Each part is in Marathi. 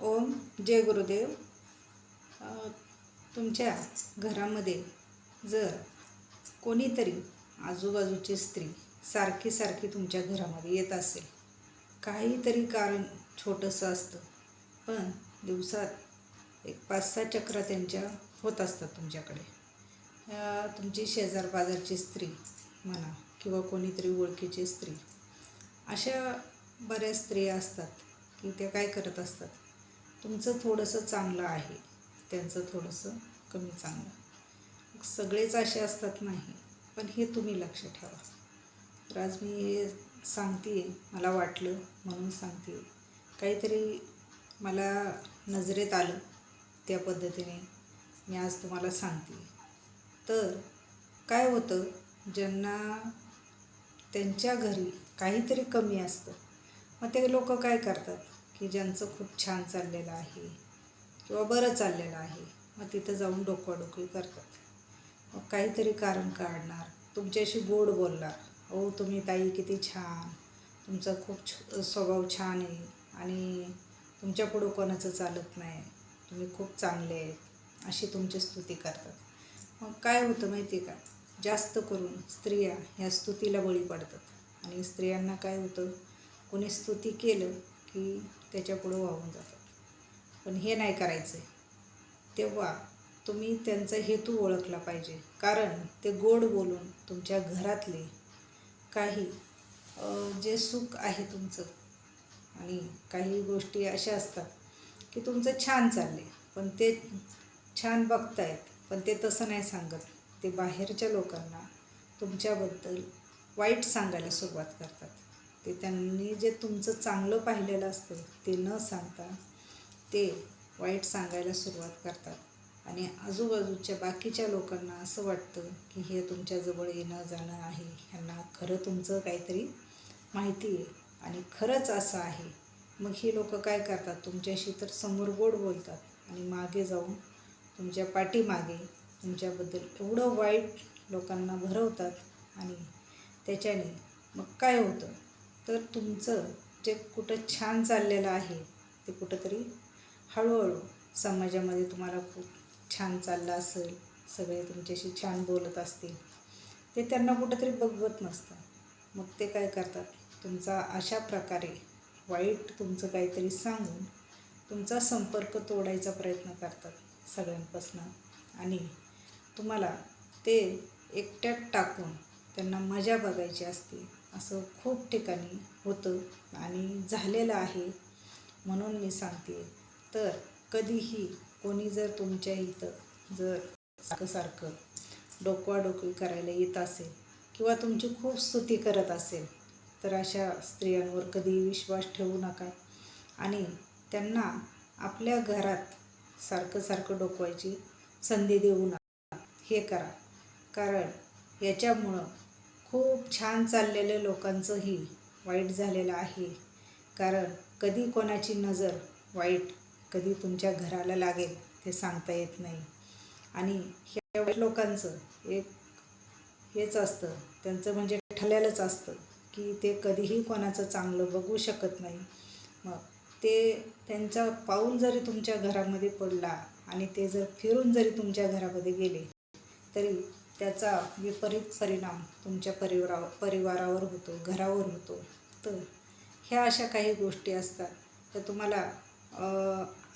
ओम जय गुरुदेव. तुमच्या घरामध्ये जर कोणीतरी आजूबाजूची स्त्री सारखी सारखी तुमच्या घरामध्ये येत असेल, काहीतरी कारण छोटंसं असतं, पण दिवसात एक 5-6 चक्रा त्यांच्या होत असतात तुमच्याकडे. तुमची शेजार पाजारची स्त्री म्हणा किंवा कोणीतरी ओळखीची स्त्री, अशा बऱ्याच स्त्रिया असतात की त्या काय करत असतात, तुमचं थोडंसं चांगलं आहे, त्यांचं थोडंसं कमी चांगलं. सगळेच असे असतात नाही, पण हे तुम्ही लक्ष ठेवा. तर आज मी हे सांगते, मला वाटलं म्हणून सांगते. काहीतरी मला नजरेत आलं, त्या पद्धतीने मी आज तुम्हाला सांगते. तर काय होतं, ज्यांना त्यांच्या घरी काहीतरी कमी असतं, मग ते लोक काय करतात की ज्यांचं खूप छान चाललेलं आहे किंवा बरं चाललेलं आहे, मग तिथं जाऊन डोकाडोकी करतात. मग काहीतरी कारण काढणार, तुमच्याशी गोड बोलणार, ओ तुम्ही ताई किती छान, तुमचा खूप स्वभाव छान आहे आणि तुमच्या पुढं कोणाचं चालत नाही, तुम्ही खूप चांगले आहेत, अशी तुमची स्तुती करतात. मग काय होतं माहिती आहे का, जास्त करून स्त्रिया ह्या स्तुतीला बळी पडतात आणि स्त्रियांना काय होतं, कोणी स्तुती केलं की त्याच्यापुढं वाहून जातात. पण हे नाही करायचं आहे. तेव्हा तुम्ही त्यांचा हेतू ओळखला पाहिजे, कारण ते गोड बोलून तुमच्या घरातले काही जे सुख आहे तुमचं, आणि काही गोष्टी अशा असतात की तुमचं छान चालले, पण ते छान बघतायत, पण ते तसं नाही सांगत. ते बाहेरच्या लोकांना तुमच्याबद्दल वाईट सांगायला सुरुवात करतात. ते त्यांनी जे तुमचं चांगलं पाहिलेलं असतं ते न सांगता ते वाईट सांगायला सुरुवात करतात आणि आजूबाजूच्या बाकीच्या लोकांना असं वाटतं की हे तुमच्याजवळ येणं जाणं आहे, ह्यांना खरं तुमचं काहीतरी माहिती आहे आणि खरंच असं आहे. मग ही लोक काय करतात, तुमच्याशी तर समोर गोड बोलतात आणि मागे जाऊन तुमच्या पाठीमागे तुमच्याबद्दल एवढं वाईट लोकांना भरवतात आणि त्याच्याने मग काय होतं, तर तुमचं जे कुठं छान चाललेलं आहे ते कुठंतरी हळूहळू समाजामध्ये तुम्हाला खूप छान चाललं असेल, सगळे तुमच्याशी छान बोलत असतील, ते त्यांना कुठंतरी बघवत नसतं. मग ते काय करतात, तुमचा अशा प्रकारे वाईट तुमचं काहीतरी सांगून तुमचा संपर्क तोडायचा प्रयत्न करतात सगळ्यांपासून आणि तुम्हाला ते एकट्यात टाकून त्यांना मजा बघायची असते. असं खूप ठिकाणी होतं आणि झालेलं आहे, म्हणून मी सांगते. तर कधीही कोणी जर तुमच्या इथं जर सारखं डोकवाडोकी करायला येत असेल किंवा तुमची खूप स्तुती करत असेल, तर अशा स्त्रियांवर कधीही विश्वास ठेवू नका आणि त्यांना आपल्या घरात सारखं सारखं डोकवायची संधी देऊ नका. हे करा, कारण याच्यामुळं खूप छान चाललेल्या लोकांचंही वाईट झालेलं आहे. कारण कधी कोणाची नजर वाईट कधी तुमच्या घराला लागेल ते सांगता येत नाही आणि ह्या वाईट लोकांचं एक हेच असतं, त्यांचं म्हणजे ठरलेलंच असतं की ते कधीही कोणाचं चांगलं बघू शकत नाही. मग ते त्यांचा पाऊल जरी तुमच्या घरामध्ये पडला आणि ते जर फिरून जरी तुमच्या घरामध्ये गेले, तरी त्याचा विपरीत परिणाम तुमच्या परिवारावर होतो, घरावर होतो. तर ह्या अशा काही गोष्टी असतात. तर तुम्हाला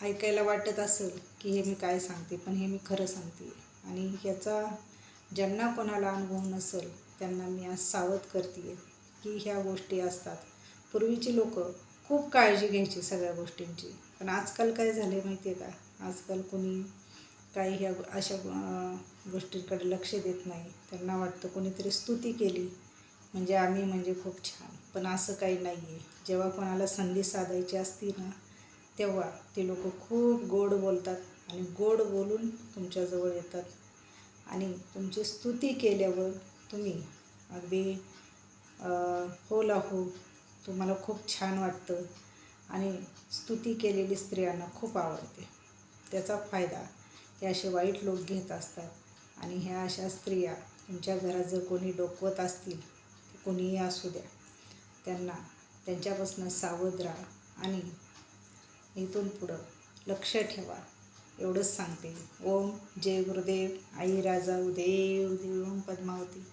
ऐकायला वाटत असेल की हे मी काय सांगते, पण हे मी खरं सांगते आणि ह्याचा ज्यांना कोणाला अनुभव नसेल त्यांना मी आज सावध करते की ह्या गोष्टी असतात. पूर्वीची लोक खूप काळजी घ्यायची सगळ्या गोष्टींची, पण आजकाल काय झाले माहिती आहे का, आजकाल कोणी काही ह्या अशा गोष्टींकडे लक्ष देत नाही. त्यांना वाटतं कोणीतरी स्तुती केली म्हणजे आम्ही म्हणजे खूप छान, पण असं काही नाही आहे. जेव्हा कोणाला संधी साधायची असती ना, तेव्हा ते लोक खूप गोड बोलतात आणि गोड बोलून तुमच्याजवळ येतात आणि तुमची स्तुती केल्यावर तुम्ही अगदी होला हो, तुम्हाला खूप छान वाटतं आणि स्तुती केलेली स्त्रियांना खूप आवडते. त्याचा फायदा हे असे वाईट लोक घेत असतात आणि ह्या अशा स्त्रिया तुमच्या घरात जर कोणी डोकवत असतील, कोणीही असू द्या, त्यांना त्यांच्यापासून सावध राहा आणि इथून पुढं लक्ष ठेवा. एवढंच सांगते. ओम जय गुरुदेव. आई राजाऊ देव देव. ओम पद्मावती.